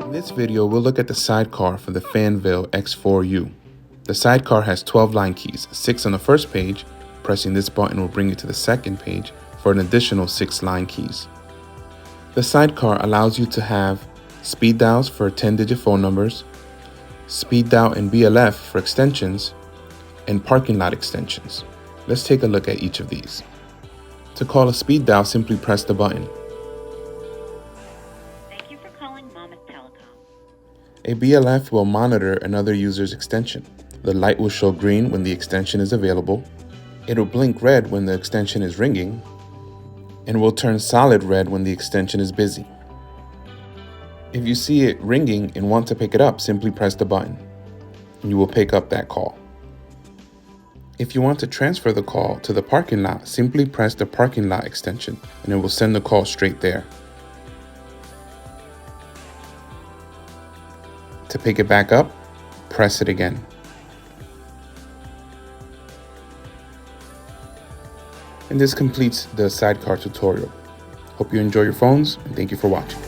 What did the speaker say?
In this video, we'll look at the sidecar for the Fanvil X4U. The sidecar has 12 line keys, 6 on the first page. Pressing this button will bring you to the second page for an additional 6 line keys. The sidecar allows you to have speed dials for 10-digit phone numbers, speed dial and BLF for extensions, and parking lot extensions. Let's take a look at each of these. To call a speed dial, simply press the button. Thank you for calling Monmouth Telecom. A BLF will monitor another user's extension. The light will show green when the extension is available. It'll blink red when the extension is ringing, and will turn solid red when the extension is busy. If you see it ringing and want to pick it up, simply press the button, and you will pick up that call. If you want to transfer the call to the parking lot, simply press the parking lot extension, and it will send the call straight there. To pick it back up, press it again. And this completes the sidecar tutorial. Hope you enjoy your phones, and thank you for watching.